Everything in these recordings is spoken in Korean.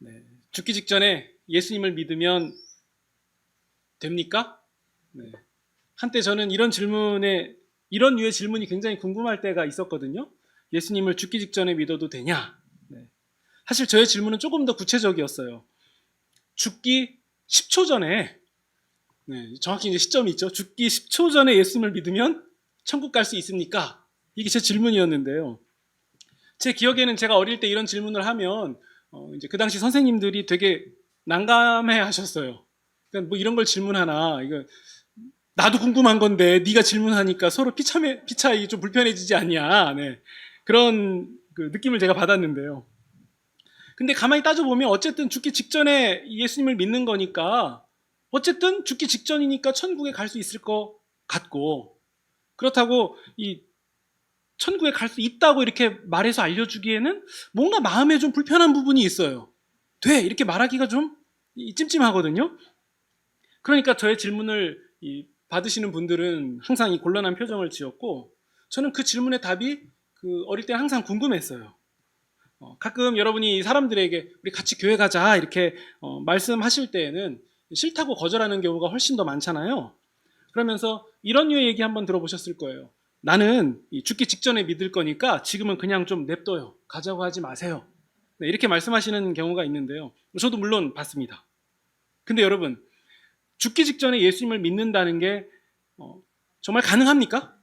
네. 죽기 직전에 예수님을 믿으면 됩니까? 네. 한때 저는 이런 류의 질문이 굉장히 궁금할 때가 있었거든요. 예수님을 죽기 직전에 믿어도 되냐? 네. 사실 저의 질문은 조금 더 구체적이었어요. 죽기 10초 전에, 네, 정확히 이제 시점이 있죠. 죽기 10초 전에 예수님을 믿으면 천국 갈 수 있습니까? 이게 제 질문이었는데요. 제 기억에는 제가 어릴 때 이런 질문을 하면 이제 그 당시 선생님들이 되게 난감해 하셨어요. 그러니까 뭐 이런 걸 질문하나, 이거 나도 궁금한 건데 네가 질문하니까 서로 피차이 좀 불편해지지 않냐. 네. 그런 그 느낌을 제가 받았는데요. 근데 가만히 따져보면 어쨌든 죽기 직전에 예수님을 믿는 거니까 어쨌든 죽기 직전이니까 천국에 갈 수 있을 것 같고, 그렇다고 이 천국에 갈 수 있다고 이렇게 말해서 알려주기에는 뭔가 마음에 좀 불편한 부분이 있어요. 돼! 이렇게 말하기가 좀 찜찜하거든요. 그러니까 저의 질문을 받으시는 분들은 항상 이 곤란한 표정을 지었고, 저는 그 질문의 답이 그 어릴 때 항상 궁금했어요. 가끔 여러분이 사람들에게 우리 같이 교회 가자 이렇게 말씀하실 때에는 싫다고 거절하는 경우가 훨씬 더 많잖아요. 그러면서 이런 류의 얘기 한번 들어보셨을 거예요. 나는 죽기 직전에 믿을 거니까 지금은 그냥 좀 냅둬요. 가자고 하지 마세요. 네, 이렇게 말씀하시는 경우가 있는데요. 저도 물론 봤습니다. 근데 여러분, 죽기 직전에 예수님을 믿는다는 게 정말 가능합니까?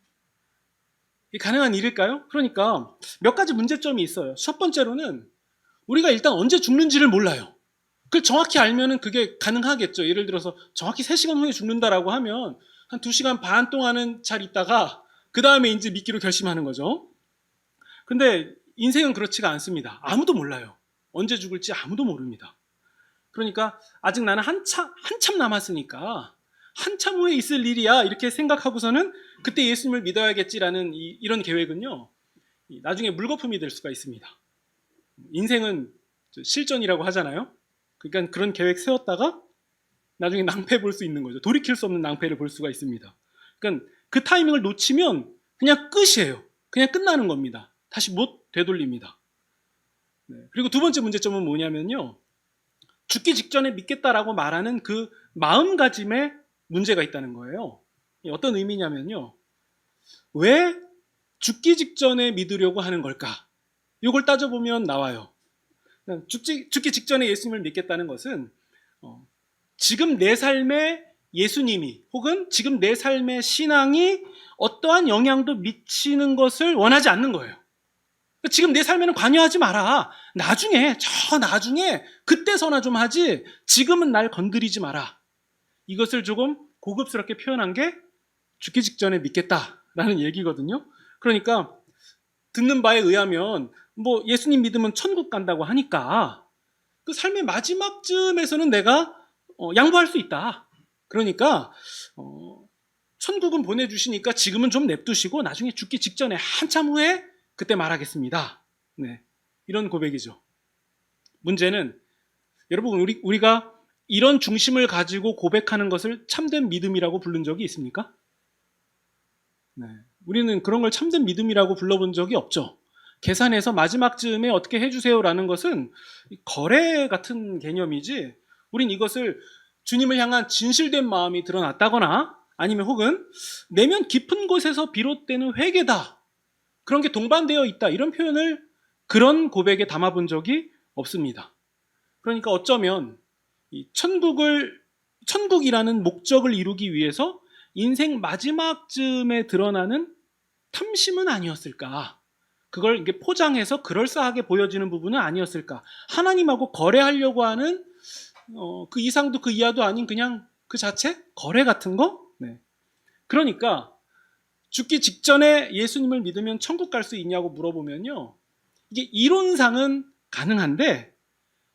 가능한 일일까요? 그러니까 몇 가지 문제점이 있어요. 첫 번째로는 우리가 일단 언제 죽는지를 몰라요. 그걸 정확히 알면은 그게 가능하겠죠. 예를 들어서 정확히 3시간 후에 죽는다라고 하면 한 2시간 반 동안은 잘 있다가 그 다음에 이제 믿기로 결심하는 거죠. 근데 인생은 그렇지가 않습니다. 아무도 몰라요. 언제 죽을지 아무도 모릅니다. 그러니까 아직 나는 한참 남았으니까 한참 후에 있을 일이야 이렇게 생각하고서는 그때 예수님을 믿어야겠지라는 이런 계획은요, 나중에 물거품이 될 수가 있습니다. 인생은 실전이라고 하잖아요. 그러니까 그런 계획 세웠다가 나중에 낭패 볼 수 있는 거죠. 돌이킬 수 없는 낭패를 볼 수가 있습니다. 그러니까 그 타이밍을 놓치면 그냥 끝이에요. 그냥 끝나는 겁니다. 다시 못 되돌립니다. 네. 그리고 두 번째 문제점은 뭐냐면요, 죽기 직전에 믿겠다라고 말하는 그 마음가짐에 문제가 있다는 거예요. 어떤 의미냐면요, 왜 죽기 직전에 믿으려고 하는 걸까? 이걸 따져보면 나와요. 죽기 직전에 예수님을 믿겠다는 것은 지금 내 삶에 예수님이 혹은 지금 내 삶의 신앙이 어떠한 영향도 미치는 것을 원하지 않는 거예요. 지금 내 삶에는 관여하지 마라. 나중에, 저 나중에 그때서나 좀 하지 지금은 날 건드리지 마라. 이것을 조금 고급스럽게 표현한 게 죽기 직전에 믿겠다라는 얘기거든요. 그러니까 듣는 바에 의하면 뭐 예수님 믿으면 천국 간다고 하니까 그 삶의 마지막쯤에서는 내가 양보할 수 있다. 그러니까 천국은 보내주시니까 지금은 좀 냅두시고 나중에 죽기 직전에 한참 후에 그때 말하겠습니다. 네, 이런 고백이죠. 문제는 여러분, 우리가 이런 중심을 가지고 고백하는 것을 참된 믿음이라고 부른 적이 있습니까? 네, 우리는 그런 걸 참된 믿음이라고 불러본 적이 없죠. 계산해서 마지막쯤에 어떻게 해주세요라는 것은 거래 같은 개념이지, 우린 이것을 주님을 향한 진실된 마음이 드러났다거나 아니면 혹은 내면 깊은 곳에서 비롯되는 회개다, 그런 게 동반되어 있다, 이런 표현을 그런 고백에 담아본 적이 없습니다. 그러니까 어쩌면 이 천국이라는 목적을 이루기 위해서 인생 마지막쯤에 드러나는 탐심은 아니었을까? 그걸 이게 포장해서 그럴싸하게 보여지는 부분은 아니었을까? 하나님하고 거래하려고 하는 그 이상도 그 이하도 아닌 그냥 그 자체? 거래 같은 거? 네. 그러니까 죽기 직전에 예수님을 믿으면 천국 갈 수 있냐고 물어보면요, 이게 이론상은 가능한데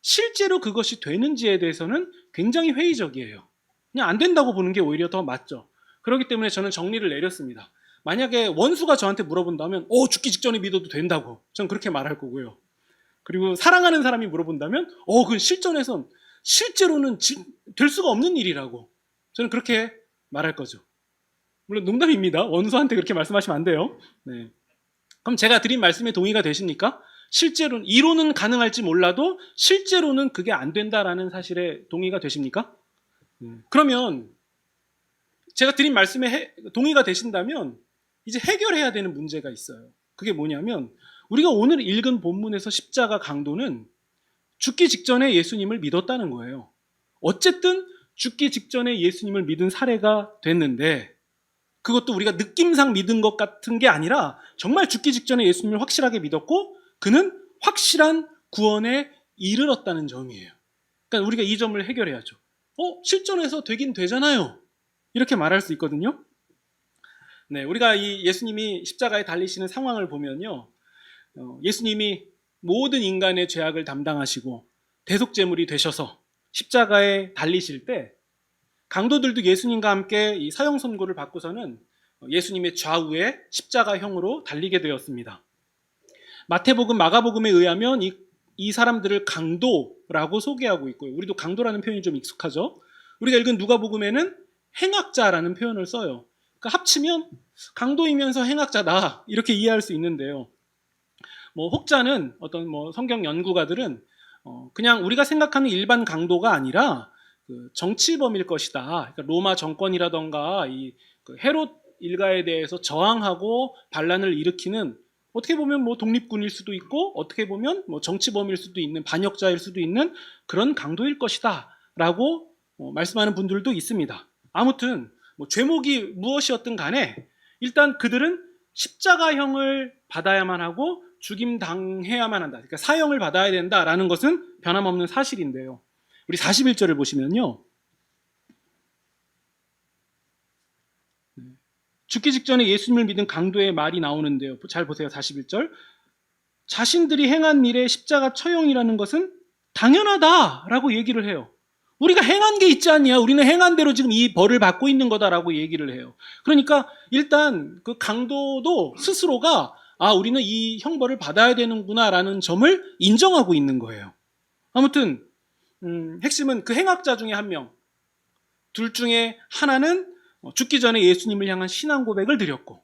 실제로 그것이 되는지에 대해서는 굉장히 회의적이에요. 그냥 안 된다고 보는 게 오히려 더 맞죠. 그렇기 때문에 저는 정리를 내렸습니다. 만약에 원수가 저한테 물어본다면 죽기 직전에 믿어도 된다고 저는 그렇게 말할 거고요. 그리고 사랑하는 사람이 물어본다면 그건 실제로는 될 수가 없는 일이라고 저는 그렇게 말할 거죠. 물론 농담입니다. 원수한테 그렇게 말씀하시면 안 돼요. 네. 그럼 제가 드린 말씀에 동의가 되십니까? 실제로는, 이론은 가능할지 몰라도 실제로는 그게 안 된다라는 사실에 동의가 되십니까? 그러면 제가 드린 말씀에 동의가 되신다면 이제 해결해야 되는 문제가 있어요. 그게 뭐냐면 우리가 오늘 읽은 본문에서 십자가 강도는 죽기 직전에 예수님을 믿었다는 거예요. 어쨌든 죽기 직전에 예수님을 믿은 사례가 됐는데, 그것도 우리가 느낌상 믿은 것 같은 게 아니라 정말 죽기 직전에 예수님을 확실하게 믿었고 그는 확실한 구원에 이르렀다는 점이에요. 그러니까 우리가 이 점을 해결해야죠. 실존해서 되긴 되잖아요. 이렇게 말할 수 있거든요. 네, 우리가 이 예수님이 십자가에 달리시는 상황을 보면요, 예수님이 모든 인간의 죄악을 담당하시고 대속제물이 되셔서 십자가에 달리실 때 강도들도 예수님과 함께 이 사형 선고를 받고서는 예수님의 좌우에 십자가형으로 달리게 되었습니다. 마태복음, 마가복음에 의하면 이 사람들을 강도라고 소개하고 있고요. 우리도 강도라는 표현이 좀 익숙하죠. 우리가 읽은 누가복음에는 행악자라는 표현을 써요. 그러니까 합치면 강도이면서 행악자다 이렇게 이해할 수 있는데요. 혹자는 어떤 성경 연구가들은 그냥 우리가 생각하는 일반 강도가 아니라 그 정치범일 것이다. 그러니까 로마 정권이라던가 그 헤롯 일가에 대해서 저항하고 반란을 일으키는, 어떻게 보면 독립군일 수도 있고 어떻게 보면 정치범일 수도 있는, 반역자일 수도 있는 그런 강도일 것이다라고 말씀하는 분들도 있습니다. 아무튼 죄목이 무엇이었든 간에 일단 그들은 십자가형을 받아야만 하고 죽임 당해야만 한다. 그러니까 사형을 받아야 된다라는 것은 변함없는 사실인데요. 우리 41절을 보시면요, 죽기 직전에 예수님을 믿은 강도의 말이 나오는데요. 잘 보세요. 41절. 자신들이 행한 일에 십자가 처형이라는 것은 당연하다라고 얘기를 해요. 우리가 행한 게 있지 않냐? 우리는 행한 대로 지금 이 벌을 받고 있는 거다라고 얘기를 해요. 그러니까 일단 그 강도도 스스로가 우리는 이 형벌을 받아야 되는구나라는 점을 인정하고 있는 거예요. 아무튼 핵심은 그 행악자 중에 한 명, 둘 중에 하나는 죽기 전에 예수님을 향한 신앙 고백을 드렸고,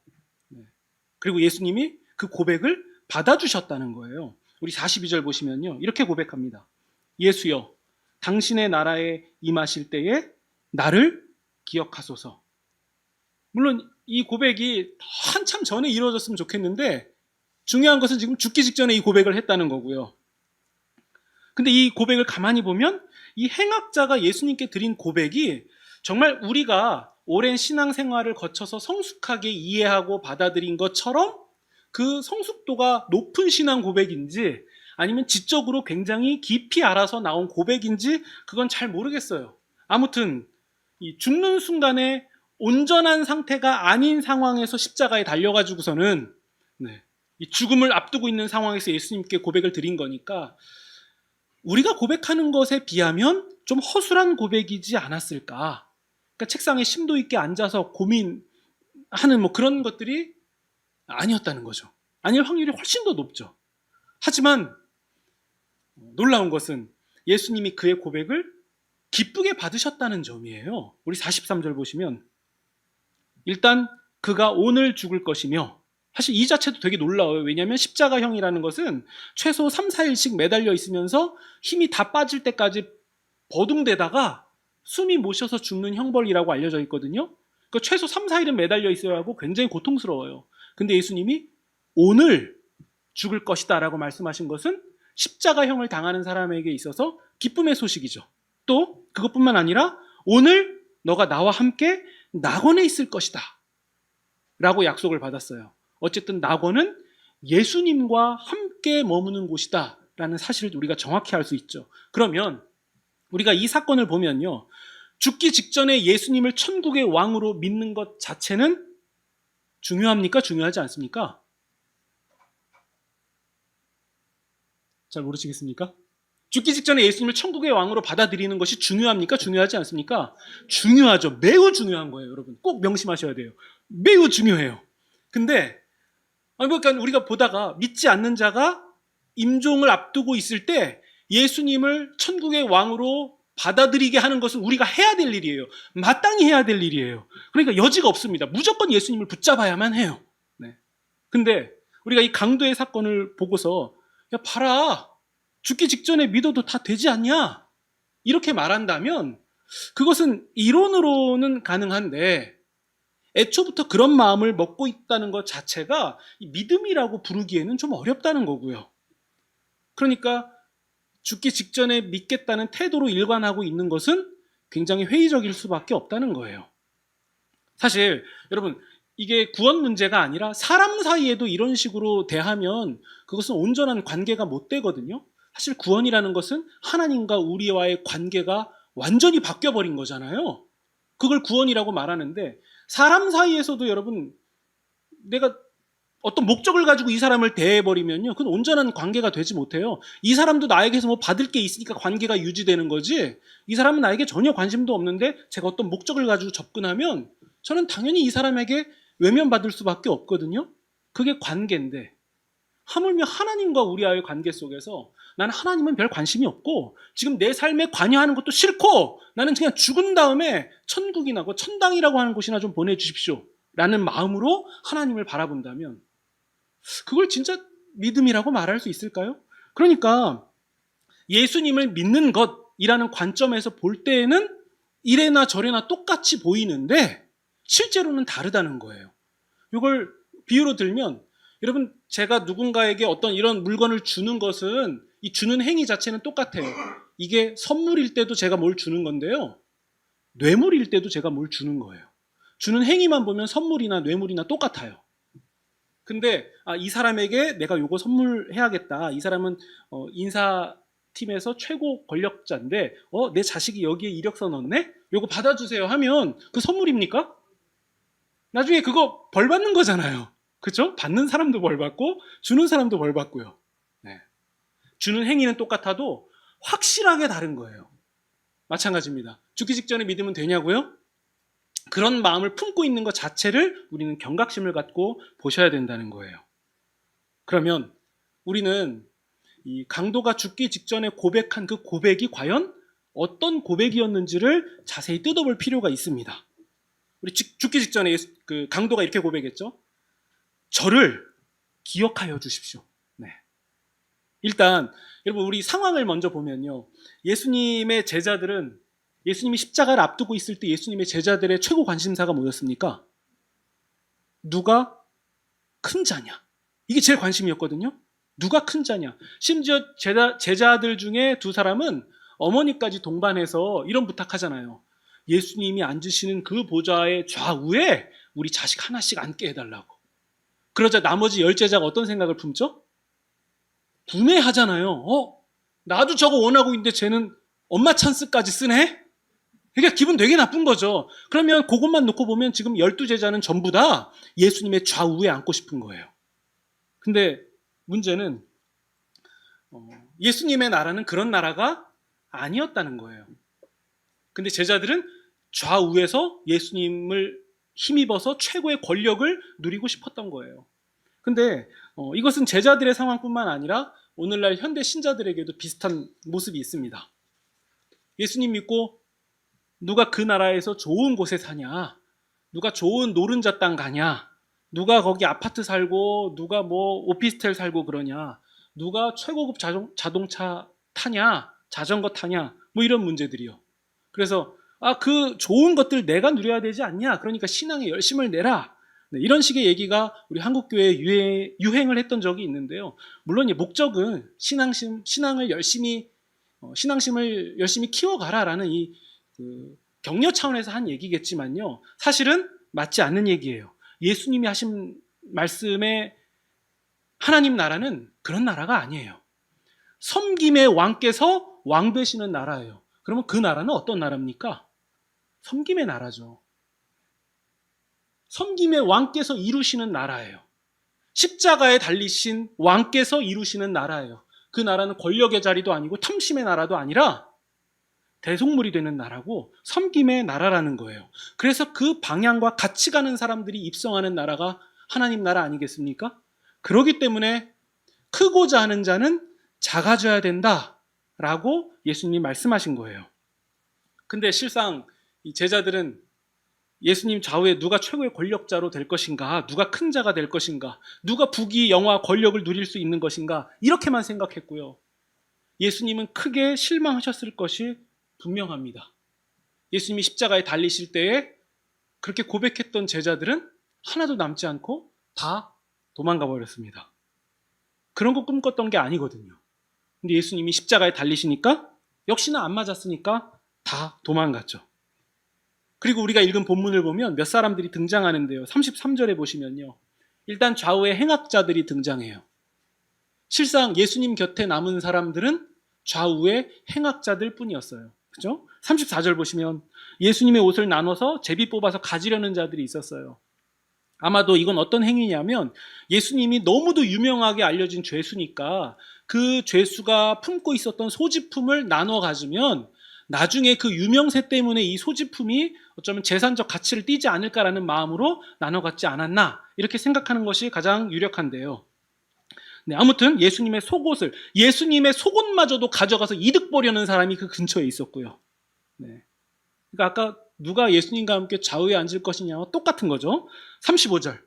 그리고 예수님이 그 고백을 받아주셨다는 거예요. 우리 42절 보시면요, 이렇게 고백합니다. 예수여, 당신의 나라에 임하실 때에 나를 기억하소서. 물론 이 고백이 한참 전에 이루어졌으면 좋겠는데 중요한 것은 지금 죽기 직전에 이 고백을 했다는 거고요. 근데 이 고백을 가만히 보면 이 행악자가 예수님께 드린 고백이 정말 우리가 오랜 신앙생활을 거쳐서 성숙하게 이해하고 받아들인 것처럼 그 성숙도가 높은 신앙 고백인지 아니면 지적으로 굉장히 깊이 알아서 나온 고백인지 그건 잘 모르겠어요. 아무튼 이 죽는 순간에 온전한 상태가 아닌 상황에서 십자가에 달려가지고서는 이 죽음을 앞두고 있는 상황에서 예수님께 고백을 드린 거니까 우리가 고백하는 것에 비하면 좀 허술한 고백이지 않았을까. 그러니까 책상에 심도 있게 앉아서 고민하는 그런 것들이 아니었다는 거죠. 아닐 확률이 훨씬 더 높죠. 하지만 놀라운 것은 예수님이 그의 고백을 기쁘게 받으셨다는 점이에요. 우리 43절 보시면 일단 그가 오늘 죽을 것이며, 사실 이 자체도 되게 놀라워요. 왜냐하면 십자가형이라는 것은 최소 3, 4일씩 매달려 있으면서 힘이 다 빠질 때까지 버둥대다가 숨이 못 쉬어서 죽는 형벌이라고 알려져 있거든요. 그러니까 최소 3, 4일은 매달려 있어야 하고 굉장히 고통스러워요. 근데 예수님이 오늘 죽을 것이다 라고 말씀하신 것은 십자가형을 당하는 사람에게 있어서 기쁨의 소식이죠. 또 그것뿐만 아니라 오늘 너가 나와 함께 낙원에 있을 것이다 라고 약속을 받았어요. 어쨌든 낙원은 예수님과 함께 머무는 곳이다 라는 사실을 우리가 정확히 알 수 있죠. 그러면 우리가 이 사건을 보면요, 죽기 직전에 예수님을 천국의 왕으로 믿는 것 자체는 중요합니까? 중요하지 않습니까? 잘 모르시겠습니까? 죽기 직전에 예수님을 천국의 왕으로 받아들이는 것이 중요합니까? 중요하지 않습니까? 중요하죠. 매우 중요한 거예요, 여러분. 꼭 명심하셔야 돼요. 매우 중요해요. 근데 그러니까 우리가 보다가 믿지 않는 자가 임종을 앞두고 있을 때 예수님을 천국의 왕으로 받아들이게 하는 것은 우리가 해야 될 일이에요. 마땅히 해야 될 일이에요. 그러니까 여지가 없습니다. 무조건 예수님을 붙잡아야만 해요. 근데 우리가 이 강도의 사건을 보고서 야, 봐라. 죽기 직전에 믿어도 다 되지 않냐? 이렇게 말한다면 그것은 이론으로는 가능한데 애초부터 그런 마음을 먹고 있다는 것 자체가 믿음이라고 부르기에는 좀 어렵다는 거고요. 그러니까 죽기 직전에 믿겠다는 태도로 일관하고 있는 것은 굉장히 회의적일 수밖에 없다는 거예요. 사실 여러분, 이게 구원 문제가 아니라 사람 사이에도 이런 식으로 대하면 그것은 온전한 관계가 못 되거든요. 사실 구원이라는 것은 하나님과 우리와의 관계가 완전히 바뀌어버린 거잖아요. 그걸 구원이라고 말하는데 사람 사이에서도 여러분, 내가 어떤 목적을 가지고 이 사람을 대해버리면요, 그건 온전한 관계가 되지 못해요. 이 사람도 나에게서 뭐 받을 게 있으니까 관계가 유지되는 거지, 이 사람은 나에게 전혀 관심도 없는데 제가 어떤 목적을 가지고 접근하면 저는 당연히 이 사람에게 외면받을 수밖에 없거든요. 그게 관계인데, 하물며 하나님과 우리와의 관계 속에서 나는 하나님은 별 관심이 없고 지금 내 삶에 관여하는 것도 싫고 나는 그냥 죽은 다음에 천국이나 천당이라고 하는 곳이나 좀 보내주십시오 라는 마음으로 하나님을 바라본다면 그걸 진짜 믿음이라고 말할 수 있을까요? 그러니까 예수님을 믿는 것이라는 관점에서 볼 때에는 이래나 저래나 똑같이 보이는데 실제로는 다르다는 거예요. 이걸 비유로 들면, 여러분, 제가 누군가에게 어떤 이런 물건을 주는 것은 이 주는 행위 자체는 똑같아요. 이게 선물일 때도 제가 뭘 주는 건데요, 뇌물일 때도 제가 뭘 주는 거예요. 주는 행위만 보면 선물이나 뇌물이나 똑같아요. 근데 이 사람에게 내가 요거 선물해야겠다. 이 사람은 인사팀에서 최고 권력자인데 내 자식이 여기에 이력서 넣었네? 요거 받아주세요 하면 그 선물입니까? 나중에 그거 벌 받는 거잖아요. 그렇죠? 받는 사람도 벌 받고 주는 사람도 벌 받고요. 네. 주는 행위는 똑같아도 확실하게 다른 거예요. 마찬가지입니다. 죽기 직전에 믿으면 되냐고요? 그런 마음을 품고 있는 것 자체를 우리는 경각심을 갖고 보셔야 된다는 거예요. 그러면 우리는 이 강도가 죽기 직전에 고백한 그 고백이 과연 어떤 고백이었는지를 자세히 뜯어볼 필요가 있습니다. 우리 죽기 직전에 그 강도가 이렇게 고백했죠. 저를 기억하여 주십시오. 네. 일단 여러분, 우리 상황을 먼저 보면요, 예수님의 제자들은, 예수님이 십자가를 앞두고 있을 때 예수님의 제자들의 최고 관심사가 뭐였습니까? 누가 큰 자냐? 이게 제일 관심이었거든요. 누가 큰 자냐? 심지어 제자들 중에 두 사람은 어머니까지 동반해서 이런 부탁하잖아요. 예수님이 앉으시는 그 보좌의 좌우에 우리 자식 하나씩 앉게 해달라고. 그러자 나머지 10제자가 어떤 생각을 품죠? 분해하잖아요. 나도 저거 원하고 있는데 쟤는 엄마 찬스까지 쓰네? 그러니까 기분 되게 나쁜 거죠. 그러면 그것만 놓고 보면 지금 12제자는 전부 다 예수님의 좌우에 앉고 싶은 거예요. 근데 문제는 예수님의 나라는 그런 나라가 아니었다는 거예요. 근데 제자들은 좌우에서 예수님을 힘입어서 최고의 권력을 누리고 싶었던 거예요. 근데 이것은 제자들의 상황뿐만 아니라 오늘날 현대 신자들에게도 비슷한 모습이 있습니다. 예수님 믿고 누가 그 나라에서 좋은 곳에 사냐, 누가 좋은 노른자 땅 가냐, 누가 거기 아파트 살고 누가 뭐 오피스텔 살고 그러냐, 누가 최고급 자동차 타냐, 자전거 타냐, 뭐 이런 문제들이요. 그래서 그 좋은 것들 내가 누려야 되지 않냐, 그러니까 신앙에 열심을 내라, 네, 이런 식의 얘기가 우리 한국교회에 유행을 했던 적이 있는데요. 물론 이 목적은 신앙심을 열심히 키워가라라는 이 격려 차원에서 한 얘기겠지만요, 사실은 맞지 않는 얘기예요. 예수님이 하신 말씀의 하나님 나라는 그런 나라가 아니에요. 섬김의 왕께서 왕 되시는 나라예요. 그러면 그 나라는 어떤 나라입니까? 섬김의 나라죠. 섬김의 왕께서 이루시는 나라예요. 십자가에 달리신 왕께서 이루시는 나라예요. 그 나라는 권력의 자리도 아니고 탐심의 나라도 아니라 대속물이 되는 나라고 섬김의 나라라는 거예요. 그래서 그 방향과 같이 가는 사람들이 입성하는 나라가 하나님 나라 아니겠습니까? 그렇기 때문에 크고자 하는 자는 작아져야 된다라고 예수님이 말씀하신 거예요. 근데 실상 이 제자들은 예수님 좌우에 누가 최고의 권력자로 될 것인가, 누가 큰 자가 될 것인가, 누가 부귀 영화 권력을 누릴 수 있는 것인가, 이렇게만 생각했고요. 예수님은 크게 실망하셨을 것이 분명합니다. 예수님이 십자가에 달리실 때에 그렇게 고백했던 제자들은 하나도 남지 않고 다 도망가 버렸습니다. 그런 거 꿈꿨던 게 아니거든요. 근데 예수님이 십자가에 달리시니까 역시나 안 맞았으니까 다 도망갔죠. 그리고 우리가 읽은 본문을 보면 몇 사람들이 등장하는데요. 33절에 보시면요. 일단 좌우에 행악자들이 등장해요. 실상 예수님 곁에 남은 사람들은 좌우에 행악자들 뿐이었어요. 그죠? 34절 보시면 예수님의 옷을 나눠서 제비 뽑아서 가지려는 자들이 있었어요. 아마도 이건 어떤 행위냐면 예수님이 너무도 유명하게 알려진 죄수니까 그 죄수가 품고 있었던 소지품을 나눠 가지면 나중에 그 유명세 때문에 이 소지품이 어쩌면 재산적 가치를 띠지 않을까라는 마음으로 나눠 갖지 않았나, 이렇게 생각하는 것이 가장 유력한데요. 네, 아무튼 예수님의 속옷마저도 가져가서 이득 보려는 사람이 그 근처에 있었고요. 네. 그러니까 아까 누가 예수님과 함께 좌우에 앉을 것이냐와 똑같은 거죠. 35절.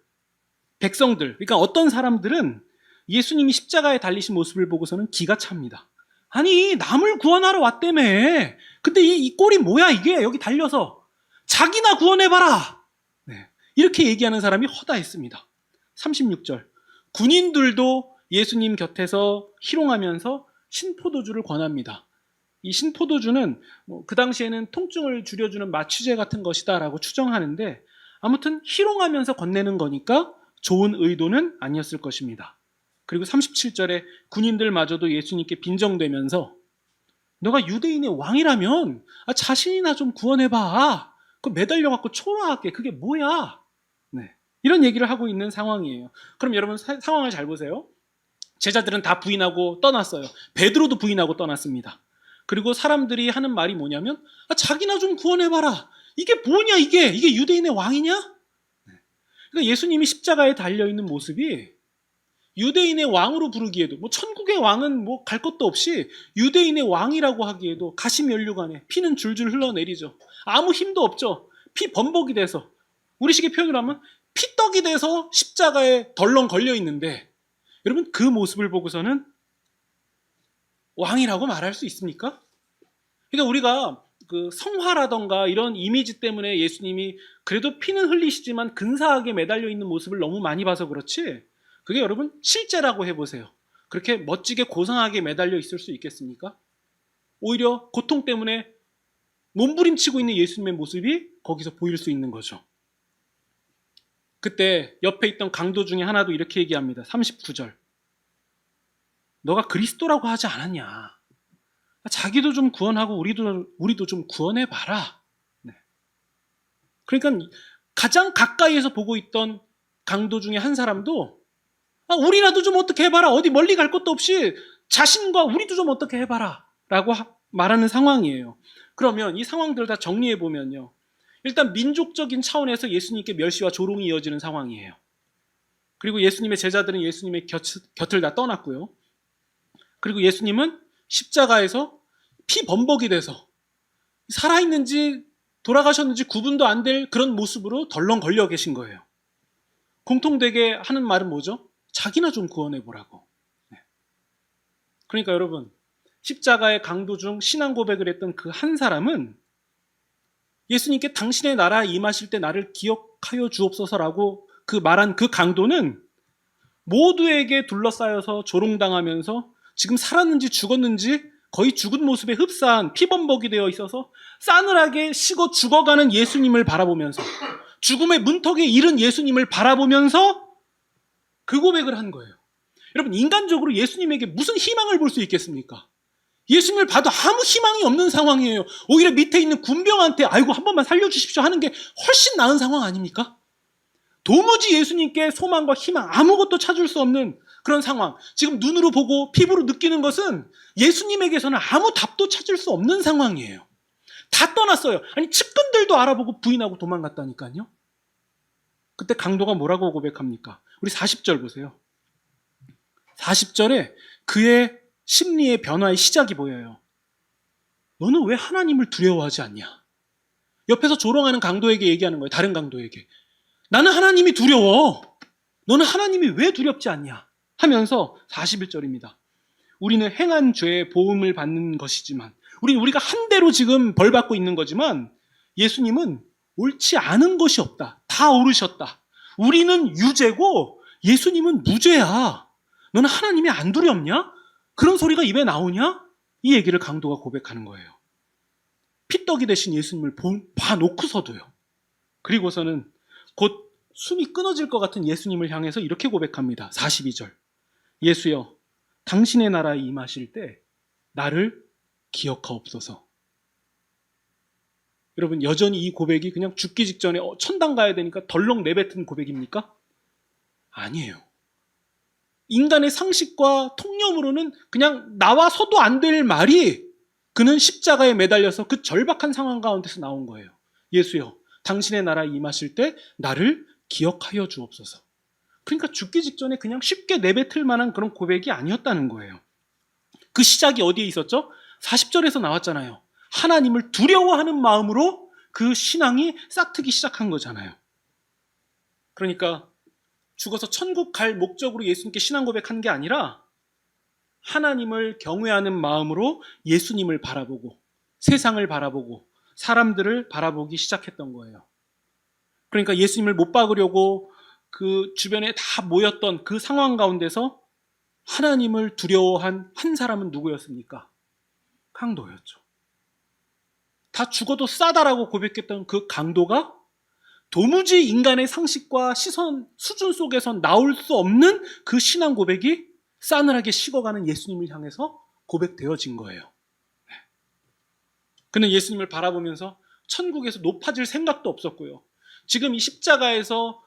백성들, 그러니까 어떤 사람들은 예수님이 십자가에 달리신 모습을 보고서는 기가 찹니다. 아니, 남을 구원하러 왔다며. 근데 이 꼴이 뭐야 이게, 여기 달려서. 자기나 구원해봐라. 네. 이렇게 얘기하는 사람이 허다했습니다. 36절. 군인들도 예수님 곁에서 희롱하면서 신포도주를 권합니다. 이 신포도주는 그 당시에는 통증을 줄여주는 마취제 같은 것이다라고 추정하는데, 아무튼 희롱하면서 건네는 거니까 좋은 의도는 아니었을 것입니다. 그리고 37절에 군인들마저도 예수님께 빈정대면서 너가 유대인의 왕이라면 자신이나 좀 구원해봐. 그 매달려갖고 초라하게 그게 뭐야. 네. 이런 얘기를 하고 있는 상황이에요. 그럼 여러분 상황을 잘 보세요. 제자들은 다 부인하고 떠났어요. 베드로도 부인하고 떠났습니다. 그리고 사람들이 하는 말이 뭐냐면 자기나 좀 구원해봐라. 이게 뭐냐 이게 유대인의 왕이냐? 그러니까 예수님이 십자가에 달려있는 모습이 유대인의 왕으로 부르기에도, 천국의 왕은 갈 것도 없이 유대인의 왕이라고 하기에도 가시면류관에 피는 줄줄 흘러내리죠. 아무 힘도 없죠. 피 범벅이 돼서, 우리식의 표현으로 하면 피떡이 돼서 십자가에 덜렁 걸려 있는데, 여러분 그 모습을 보고서는 왕이라고 말할 수 있습니까? 그러니까 우리가 그 성화라던가 이런 이미지 때문에 예수님이 그래도 피는 흘리시지만 근사하게 매달려 있는 모습을 너무 많이 봐서 그렇지, 그게 여러분 실제라고 해보세요. 그렇게 멋지게 고상하게 매달려 있을 수 있겠습니까? 오히려 고통 때문에 몸부림치고 있는 예수님의 모습이 거기서 보일 수 있는 거죠. 그때 옆에 있던 강도 중에 하나도 이렇게 얘기합니다. 39절. 너가 그리스도라고 하지 않았냐? 자기도 좀 구원하고 우리도 좀 구원해봐라. 네. 그러니까 가장 가까이에서 보고 있던 강도 중에 한 사람도 우리라도 좀 어떻게 해봐라. 어디 멀리 갈 것도 없이 자신과 우리도 좀 어떻게 해봐라 라고 말하는 상황이에요. 그러면 이 상황들을 다 정리해보면요, 일단 민족적인 차원에서 예수님께 멸시와 조롱이 이어지는 상황이에요. 그리고 예수님의 제자들은 예수님의 곁을 다 떠났고요. 그리고 예수님은 십자가에서 피 범벅이 돼서 살아있는지 돌아가셨는지 구분도 안 될 그런 모습으로 덜렁 걸려 계신 거예요. 공통되게 하는 말은 뭐죠? 자기나 좀 구원해보라고. 네. 그러니까 여러분, 십자가의 강도 중 신앙 고백을 했던 그 한 사람은 예수님께 당신의 나라에 임하실 때 나를 기억하여 주옵소서라고 그 말한 그 강도는 모두에게 둘러싸여서 조롱당하면서 지금 살았는지 죽었는지 거의 죽은 모습에 흡사한 피범벅이 되어 있어서 싸늘하게 식어 죽어가는 예수님을 바라보면서, 죽음의 문턱에 이른 예수님을 바라보면서 그 고백을 한 거예요. 여러분, 인간적으로 예수님에게 무슨 희망을 볼 수 있겠습니까? 예수님을 봐도 아무 희망이 없는 상황이에요. 오히려 밑에 있는 군병한테 아이고 한 번만 살려주십시오 하는 게 훨씬 나은 상황 아닙니까? 도무지 예수님께 소망과 희망 아무것도 찾을 수 없는 그런 상황. 지금 눈으로 보고 피부로 느끼는 것은 예수님에게서는 아무 답도 찾을 수 없는 상황이에요. 다 떠났어요. 아니 측근들도 알아보고 부인하고 도망갔다니까요. 그때 강도가 뭐라고 고백합니까? 우리 40절 보세요. 40절에 그의 심리의 변화의 시작이 보여요. 너는 왜 하나님을 두려워하지 않냐? 옆에서 조롱하는 강도에게 얘기하는 거예요. 다른 강도에게. 나는 하나님이 두려워. 너는 하나님이 왜 두렵지 않냐? 하면서 41절입니다. 우리는 행한 죄의 보응을 받는 것이지만, 우리가 한 대로 지금 벌 받고 있는 거지만, 예수님은 옳지 않은 것이 없다. 다 옳으셨다. 우리는 유죄고 예수님은 무죄야. 너는 하나님이 안 두렵냐? 그런 소리가 입에 나오냐? 이 얘기를 강도가 고백하는 거예요. 피떡이 되신 예수님을 봐놓고서도요. 그리고서는 곧 숨이 끊어질 것 같은 예수님을 향해서 이렇게 고백합니다. 42절. 예수여, 당신의 나라에 임하실 때 나를 기억하옵소서. 여러분, 여전히 이 고백이 그냥 죽기 직전에 천당 가야 되니까 덜렁 내뱉은 고백입니까? 아니에요. 인간의 상식과 통념으로는 그냥 나와서도 안 될 말이 그는 십자가에 매달려서 그 절박한 상황 가운데서 나온 거예요. 예수여, 당신의 나라에 임하실 때 나를 기억하여 주옵소서. 그러니까 죽기 직전에 그냥 쉽게 내뱉을 만한 그런 고백이 아니었다는 거예요. 그 시작이 어디에 있었죠? 40절에서 나왔잖아요. 하나님을 두려워하는 마음으로 그 신앙이 싹트기 시작한 거잖아요. 그러니까 죽어서 천국 갈 목적으로 예수님께 신앙 고백한 게 아니라 하나님을 경외하는 마음으로 예수님을 바라보고 세상을 바라보고 사람들을 바라보기 시작했던 거예요. 그러니까 예수님을 못 박으려고 그 주변에 다 모였던 그 상황 가운데서 하나님을 두려워한 한 사람은 누구였습니까? 강도였죠. 다 죽어도 싸다라고 고백했던 그 강도가 도무지 인간의 상식과 시선, 수준 속에선 나올 수 없는 그 신앙 고백이 싸늘하게 식어가는 예수님을 향해서 고백되어진 거예요. 그는 예수님을 바라보면서 천국에서 높아질 생각도 없었고요. 지금 이 십자가에서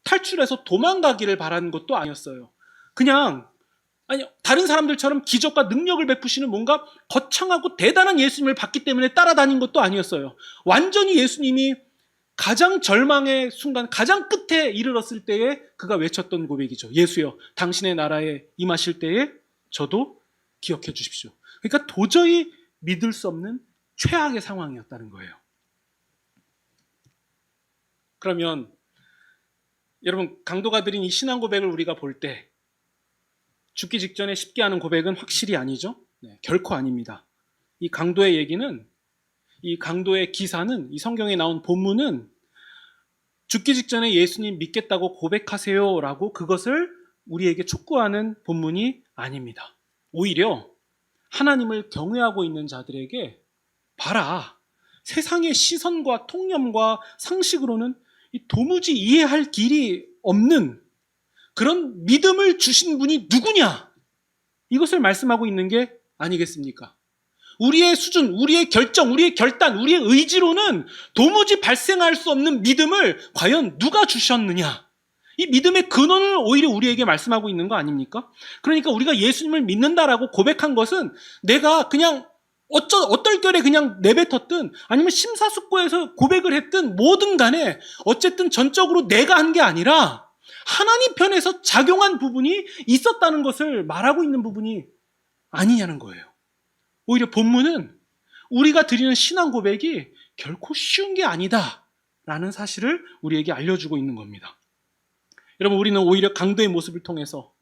탈출해서 도망가기를 바라는 것도 아니었어요. 그냥 다른 사람들처럼 기적과 능력을 베푸시는 뭔가 거창하고 대단한 예수님을 봤기 때문에 따라다닌 것도 아니었어요. 완전히 예수님이 가장 절망의 순간, 가장 끝에 이르렀을 때에 그가 외쳤던 고백이죠. 예수여, 당신의 나라에 임하실 때에 저도 기억해 주십시오. 그러니까 도저히 믿을 수 없는 최악의 상황이었다는 거예요. 그러면 여러분, 강도가 드린 이 신앙 고백을 우리가 볼 때 죽기 직전에 쉽게 하는 고백은 확실히 아니죠. 네, 결코 아닙니다. 이 강도의 얘기는, 이 강도의 기사는, 이 성경에 나온 본문은 죽기 직전에 예수님 믿겠다고 고백하세요 라고 그것을 우리에게 촉구하는 본문이 아닙니다. 오히려 하나님을 경외하고 있는 자들에게 봐라, 세상의 시선과 통념과 상식으로는 도무지 이해할 길이 없는 그런 믿음을 주신 분이 누구냐? 이것을 말씀하고 있는 게 아니겠습니까? 우리의 수준, 우리의 결정, 우리의 결단, 우리의 의지로는 도무지 발생할 수 없는 믿음을 과연 누가 주셨느냐? 이 믿음의 근원을 오히려 우리에게 말씀하고 있는 거 아닙니까? 그러니까 우리가 예수님을 믿는다라고 고백한 것은 내가 그냥 어떨결에 그냥 내뱉었든 아니면 심사숙고해서 고백을 했든 뭐든 간에 어쨌든 전적으로 내가 한 게 아니라 하나님 편에서 작용한 부분이 있었다는 것을 말하고 있는 부분이 아니냐는 거예요. 오히려 본문은 우리가 드리는 신앙 고백이 결코 쉬운 게 아니다라는 사실을 우리에게 알려주고 있는 겁니다. 여러분, 우리는 오히려 강도의 모습을 통해서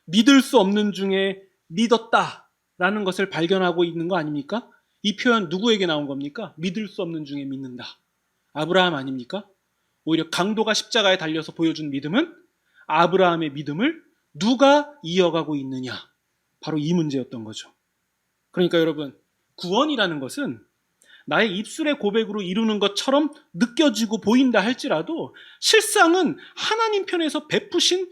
믿을 수 없는 중에 믿었다라는 것을 발견하고 있는 거 아닙니까? 이 표현 누구에게 나온 겁니까? 믿을 수 없는 중에 믿는다. 아브라함 아닙니까? 오히려 강도가 십자가에 달려서 보여준 믿음은 아브라함의 믿음을 누가 이어가고 있느냐? 바로 이 문제였던 거죠. 그러니까 여러분, 구원이라는 것은 나의 입술의 고백으로 이루는 것처럼 느껴지고 보인다 할지라도 실상은 하나님 편에서 베푸신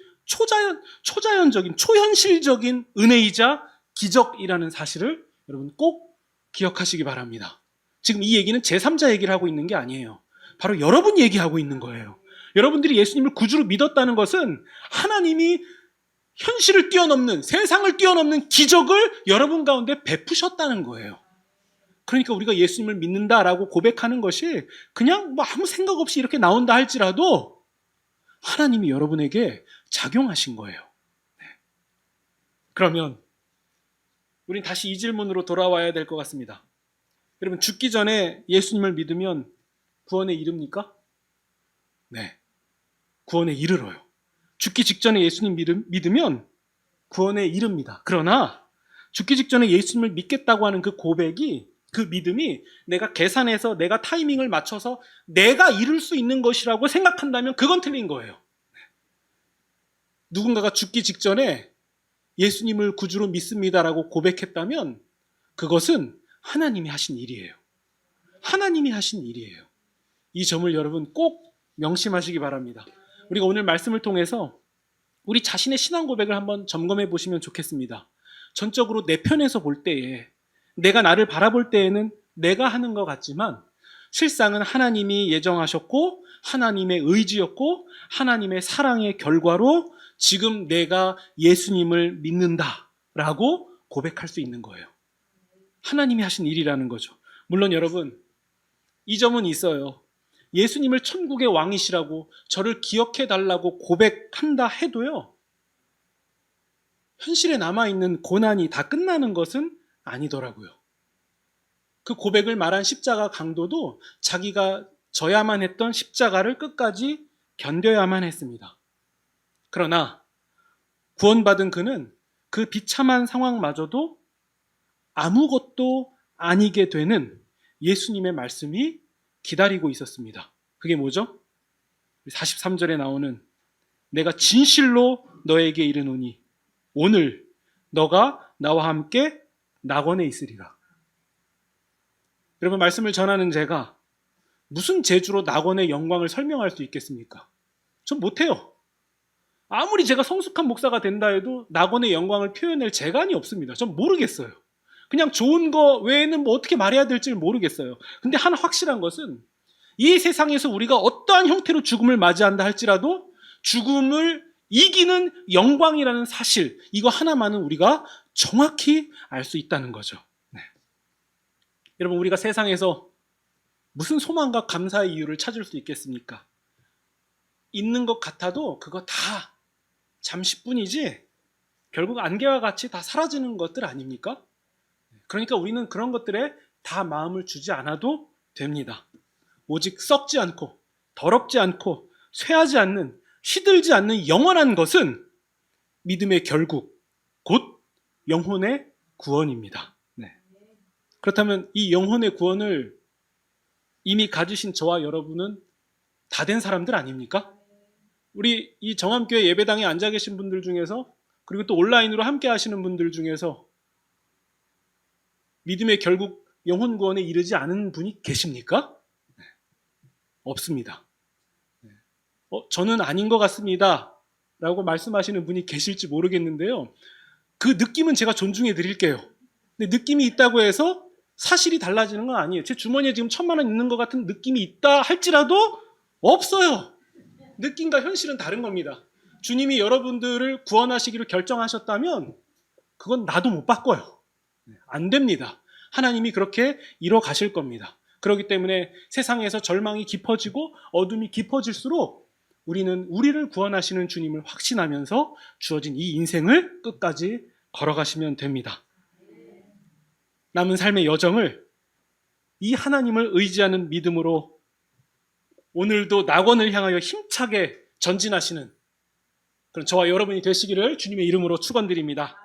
초자연적인, 초현실적인 은혜이자 기적이라는 사실을 여러분 꼭 기억하시기 바랍니다. 지금 이 얘기는 제3자 얘기를 하고 있는 게 아니에요. 바로 여러분 얘기하고 있는 거예요. 여러분들이 예수님을 구주로 믿었다는 것은 하나님이 현실을 뛰어넘는, 세상을 뛰어넘는 기적을 여러분 가운데 베푸셨다는 거예요. 그러니까 우리가 예수님을 믿는다라고 고백하는 것이 그냥 뭐 아무 생각 없이 이렇게 나온다 할지라도 하나님이 여러분에게 작용하신 거예요. 네. 그러면 우린 다시 이 질문으로 돌아와야 될 것 같습니다. 여러분, 죽기 전에 예수님을 믿으면 구원에 이릅니까? 네. 구원에 이르러요. 죽기 직전에 예수님 믿으면 구원에 이릅니다. 그러나 죽기 직전에 예수님을 믿겠다고 하는 그 고백이, 그 믿음이 내가 계산해서 내가 타이밍을 맞춰서 내가 이룰 수 있는 것이라고 생각한다면 그건 틀린 거예요. 누군가가 죽기 직전에 예수님을 구주로 믿습니다라고 고백했다면 그것은 하나님이 하신 일이에요. 하나님이 하신 일이에요. 이 점을 여러분 꼭 명심하시기 바랍니다. 우리가 오늘 말씀을 통해서 우리 자신의 신앙 고백을 한번 점검해 보시면 좋겠습니다. 전적으로 내 편에서 볼 때에, 내가 나를 바라볼 때에는 내가 하는 것 같지만 실상은 하나님이 예정하셨고 하나님의 의지였고 하나님의 사랑의 결과로 지금 내가 예수님을 믿는다라고 고백할 수 있는 거예요. 하나님이 하신 일이라는 거죠. 물론 여러분, 이 점은 있어요. 예수님을 천국의 왕이시라고 저를 기억해 달라고 고백한다 해도요, 현실에 남아있는 고난이 다 끝나는 것은 아니더라고요. 그 고백을 말한 십자가 강도도 자기가 져야만 했던 십자가를 끝까지 견뎌야만 했습니다. 그러나 구원받은 그는 그 비참한 상황마저도 아무것도 아니게 되는 예수님의 말씀이 기다리고 있었습니다. 그게 뭐죠? 43절에 나오는 내가 진실로 너에게 이르노니 오늘 너가 나와 함께 낙원에 있으리라. 여러분, 말씀을 전하는 제가 무슨 재주로 낙원의 영광을 설명할 수 있겠습니까? 전 못해요. 아무리 제가 성숙한 목사가 된다 해도 낙원의 영광을 표현할 재간이 없습니다. 전 모르겠어요. 그냥 좋은 거 외에는 뭐 어떻게 말해야 될지 모르겠어요. 근데 하나 확실한 것은 이 세상에서 우리가 어떠한 형태로 죽음을 맞이한다 할지라도 죽음을 이기는 영광이라는 사실, 이거 하나만은 우리가 정확히 알 수 있다는 거죠. 네. 여러분, 우리가 세상에서 무슨 소망과 감사의 이유를 찾을 수 있겠습니까? 있는 것 같아도 그거 다 잠시뿐이지 결국 안개와 같이 다 사라지는 것들 아닙니까? 그러니까 우리는 그런 것들에 다 마음을 주지 않아도 됩니다. 오직 썩지 않고 더럽지 않고 쇠하지 않는, 시들지 않는 영원한 것은 믿음의 결국, 곧 영혼의 구원입니다. 네. 그렇다면 이 영혼의 구원을 이미 가지신 저와 여러분은 다 된 사람들 아닙니까? 우리 이 정함교회 예배당에 앉아 계신 분들 중에서, 그리고 또 온라인으로 함께 하시는 분들 중에서 믿음의 결국 영혼 구원에 이르지 않은 분이 계십니까? 네. 없습니다. 네. 저는 아닌 것 같습니다 라고 말씀하시는 분이 계실지 모르겠는데요, 그 느낌은 제가 존중해 드릴게요. 근데 느낌이 있다고 해서 사실이 달라지는 건 아니에요. 제 주머니에 지금 1,000만 원 있는 것 같은 느낌이 있다 할지라도 없어요. 느낌과 현실은 다른 겁니다. 주님이 여러분들을 구원하시기로 결정하셨다면 그건 나도 못 바꿔요. 안 됩니다. 하나님이 그렇게 이뤄 가실 겁니다. 그렇기 때문에 세상에서 절망이 깊어지고 어둠이 깊어질수록 우리는 우리를 구원하시는 주님을 확신하면서 주어진 이 인생을 끝까지 걸어가시면 됩니다. 남은 삶의 여정을 이 하나님을 의지하는 믿음으로 오늘도 낙원을 향하여 힘차게 전진하시는 그런 저와 여러분이 되시기를 주님의 이름으로 축원드립니다.